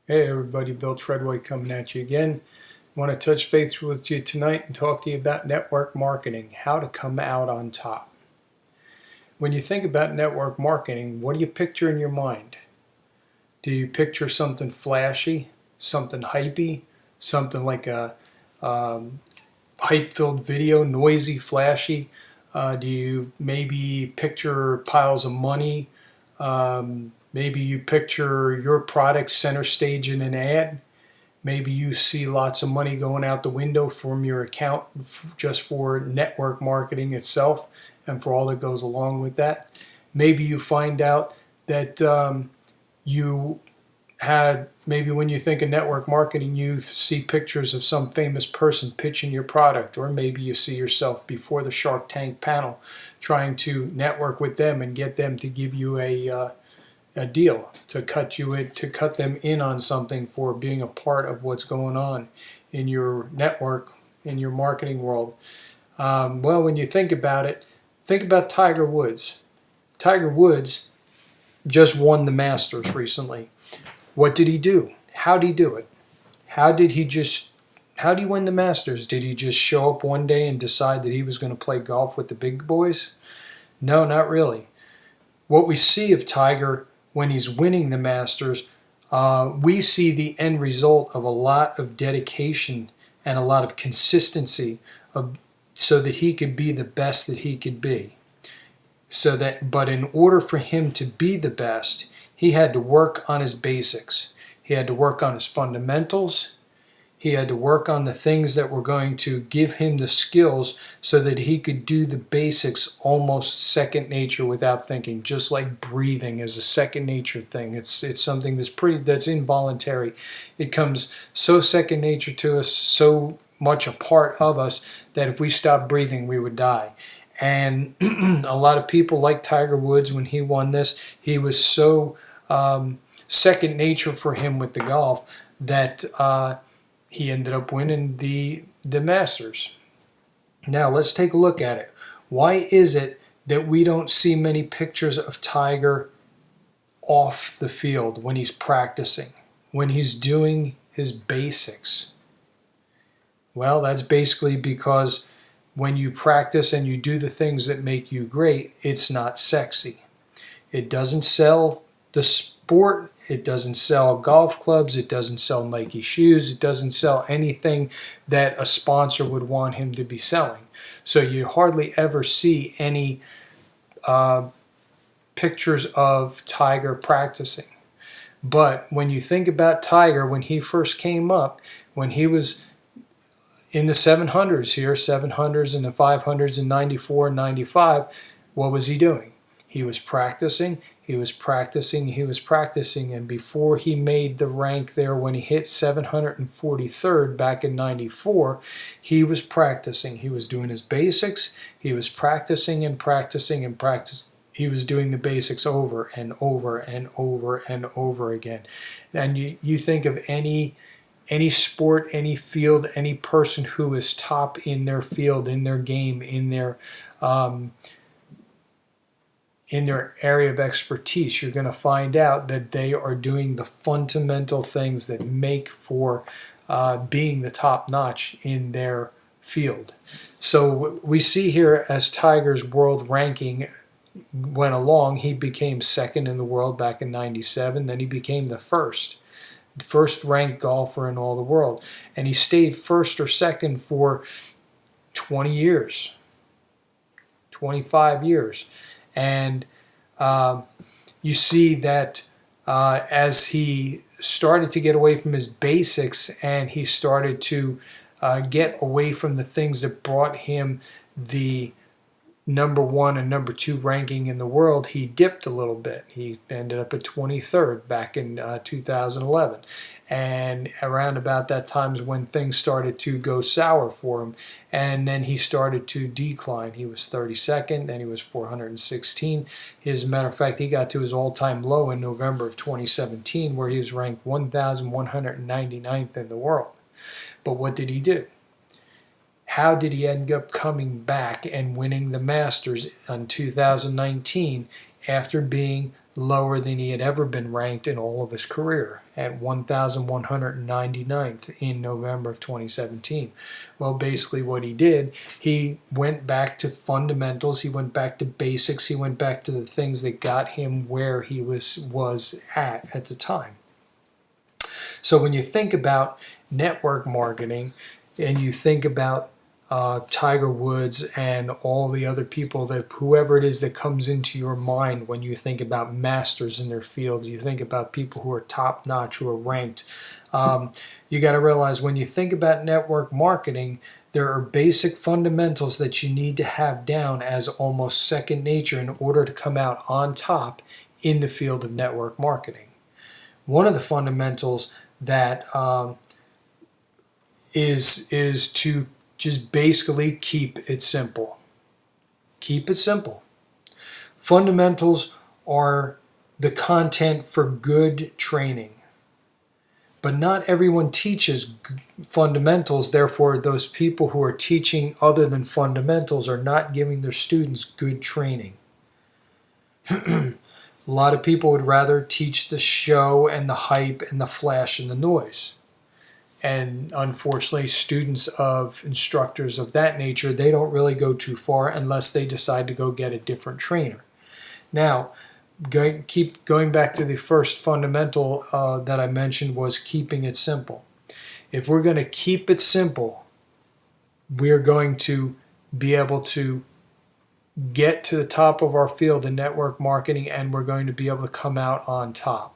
Hey everybody, Bill Treadway coming at you again. I want to touch base with you tonight and talk to you about network marketing, how to come out on top. When you think about network marketing, what do you picture in your mind? Do you picture something flashy, something hypey, something like a hype-filled video, noisy, flashy? Do you maybe picture piles of money? Maybe you picture your product center stage in an ad. Maybe you see lots of money going out the window from your account just for network marketing itself and for all that goes along with that. Maybe you find out that you had, maybe when you think of network marketing, you see pictures of some famous person pitching your product, or maybe you see yourself before the Shark Tank panel trying to network with them and get them to give you a deal, to cut them in on something for being a part of what's going on in your network, in your marketing world. Well, when you think about it, think about Tiger Woods. Tiger Woods just won the Masters recently. What did he do? How did he do it? How did he win the Masters? Did he just show up one day and decide that he was going to play golf with the big boys? No, not really. What we see of Tiger when he's winning the Masters, we see the end result of a lot of dedication and a lot of consistency so that he could be the best that he could be. But in order for him to be the best, he had to work on his basics. He had to work on his fundamentals. He had to work on the things that were going to give him the skills so that he could do the basics almost second nature without thinking, just like breathing is a second nature thing. It's something that's involuntary. It comes so second nature to us, so much a part of us, that if we stopped breathing, we would die. And a lot of people, like Tiger Woods, when he won this, he was so second nature for him with the golf that he ended up winning the Masters. Now let's take a look at it. Why is it that we don't see many pictures of Tiger off the field when he's practicing, when he's doing his basics? Well, that's basically because when you practice and you do the things that make you great, it's not sexy. It doesn't sell the sport. It doesn't sell golf clubs. It doesn't sell Nike shoes. It doesn't sell anything that a sponsor would want him to be selling. So you hardly ever see any pictures of Tiger practicing. But when you think about Tiger, when he first came up, when he was in the 700s here, 700s and the 500s in 94 and 95, what was he doing? He was practicing, he was practicing, he was practicing, and before he made the rank there when he hit 743rd back in 94, he was practicing. He was doing his basics, he was practicing and practicing and practicing. He was doing the basics over and over and over and over again. And you think of any sport, any field, any person who is top in their field, in their game, in their area of expertise, you're going to find out that they are doing the fundamental things that make for being the top notch in their field. So we see here, as Tiger's world ranking went along, he became second in the world back in 97. Then he became the first ranked golfer in all the world. And he stayed first or second for 20 years, 25 years. And you see that as he started to get away from his basics and he started to get away from the things that brought him the number 1 and number 2 ranking in the world, he dipped a little bit. He ended up at 23rd back in 2011. And around about that time is when things started to go sour for him. And then he started to decline. He was 32nd, then he was 416. As a matter of fact, he got to his all-time low in November of 2017, where he was ranked 1,199th in the world. But what did he do? How did he end up coming back and winning the Masters in 2019 after being lower than he had ever been ranked in all of his career, at 1,199th in November of 2017. Well, basically what he did, he went back to fundamentals, he went back to basics, he went back to the things that got him where he was at the time. So when you think about network marketing and you think about Tiger Woods and all the other people, that whoever it is that comes into your mind when you think about masters in their field, you think about people who are top notch, who are ranked. You got to realize when you think about network marketing, there are basic fundamentals that you need to have down as almost second nature in order to come out on top in the field of network marketing. One of the fundamentals that is to just basically keep it simple. Keep it simple. Fundamentals are the content for good training. But not everyone teaches fundamentals, therefore those people who are teaching other than fundamentals are not giving their students good training. A lot of people would rather teach the show and the hype and the flash and the noise. And unfortunately, students of instructors of that nature, they don't really go too far unless they decide to go get a different trainer. Now, keep going back to the first fundamental that I mentioned, was keeping it simple. If we're going to keep it simple, we're going to be able to get to the top of our field in network marketing, and we're going to be able to come out on top.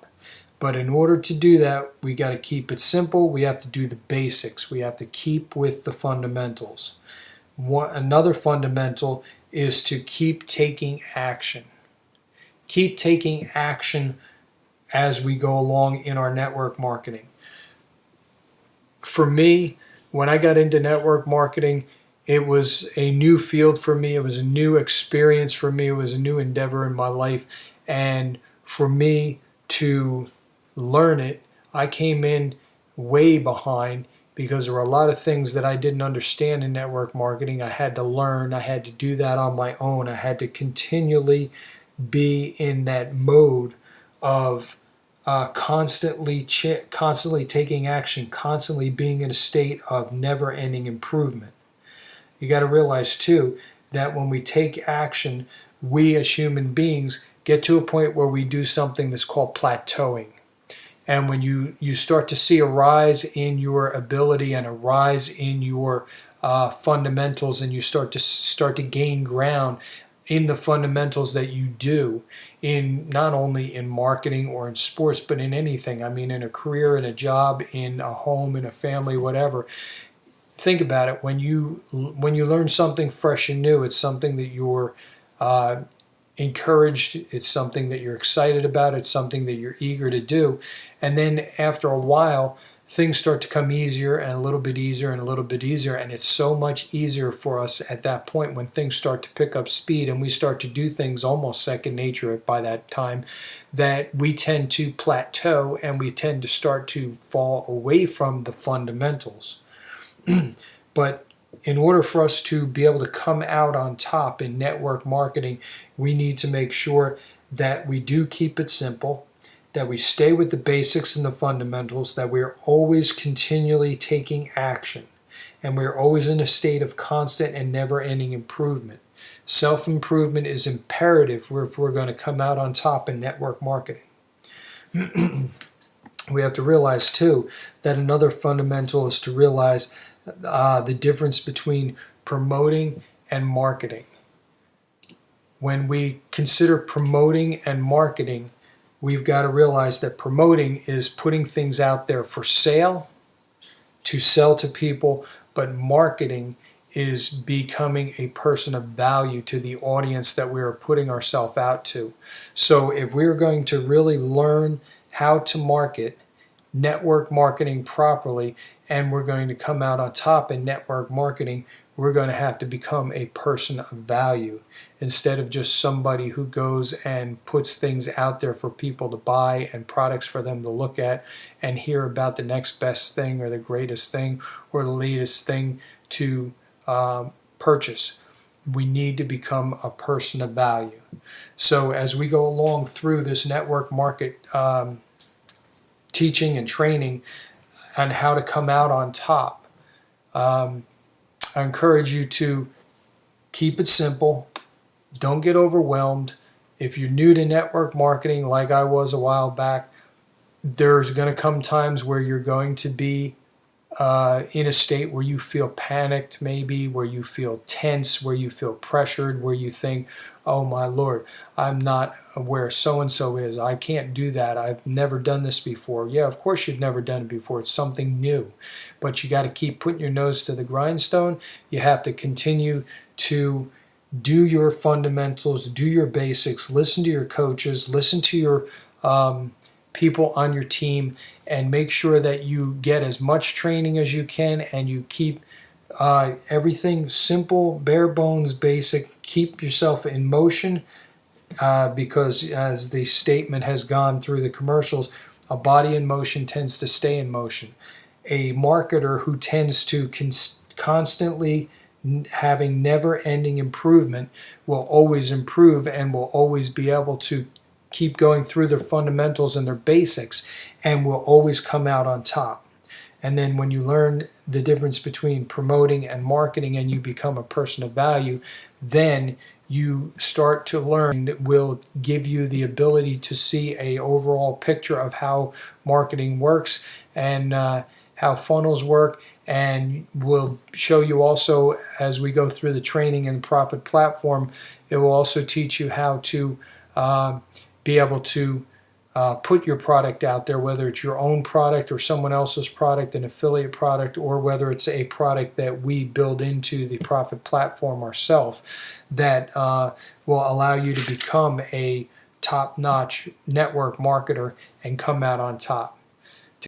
But in order to do that, we got to keep it simple. We have to do the basics. We have to keep with the fundamentals. Another fundamental is to keep taking action. Keep taking action as we go along in our network marketing. For me, when I got into network marketing, it was a new field for me. It was a new experience for me. It was a new endeavor in my life. And for me to learn it, I came in way behind because there were a lot of things that I didn't understand in network marketing. I had to learn. I had to do that on my own. I had to continually be in that mode of constantly taking action, constantly being in a state of never-ending improvement. You got to realize too that when we take action, we as human beings get to a point where we do something that's called plateauing. And when you start to see a rise in your ability and a rise in your fundamentals, and you start to gain ground in the fundamentals that you do, in not only in marketing or in sports, but in anything. I mean, in a career, in a job, in a home, in a family, whatever. Think about it. When you learn something fresh and new, it's something that you're encouraged, it's something that you're excited about, it's something that you're eager to do. And then after a while, things start to come easier and a little bit easier and a little bit easier, and it's so much easier for us at that point when things start to pick up speed and we start to do things almost second nature by that time, that we tend to plateau and we tend to start to fall away from the fundamentals. But in order for us to be able to come out on top in network marketing, we need to make sure that we do keep it simple, that we stay with the basics and the fundamentals, that we're always continually taking action, and we're always in a state of constant and never-ending improvement. Self-improvement is imperative if we're going to come out on top in network marketing. We have to realize too that another fundamental is to realize the difference between promoting and marketing. When we consider promoting and marketing, we've got to realize that promoting is putting things out there for sale, to sell to people, but marketing is becoming a person of value to the audience that we are putting ourselves out to. So if we're going to really learn how to market, network marketing properly, and we're going to come out on top in network marketing, we're going to have to become a person of value instead of just somebody who goes and puts things out there for people to buy and products for them to look at and hear about the next best thing or the greatest thing or the latest thing to purchase. we need to become a person of value. So as we go along through this network market teaching and training on how to come out on top, I encourage you to keep it simple. Don't get overwhelmed. If you're new to network marketing, like I was a while back, there's going to come times where you're going to be in a state where you feel panicked, maybe, where you feel tense, where you feel pressured, where you think, oh my Lord, I'm not where so-and-so is. I can't do that. I've never done this before. Yeah, of course you've never done it before. It's something new. But you got to keep putting your nose to the grindstone. You have to continue to do your fundamentals, do your basics, listen to your coaches, listen to your people on your team, and make sure that you get as much training as you can, and you keep everything simple, bare bones, basic. Keep yourself in motion, because as the statement has gone through the commercials, a body in motion tends to stay in motion. A marketer who tends to constantly having never-ending improvement will always improve and will always be able to keep going through their fundamentals and their basics, and will always come out on top. And then when you learn the difference between promoting and marketing, and you become a person of value, then you start to learn that will give you the ability to see a overall picture of how marketing works and how funnels work, and will show you also, as we go through the training in Profit Platform, it will also teach you how to be able to put your product out there, whether it's your own product or someone else's product, an affiliate product, or whether it's a product that we build into the Profit Platform ourselves, that will allow you to become a top-notch network marketer and come out on top.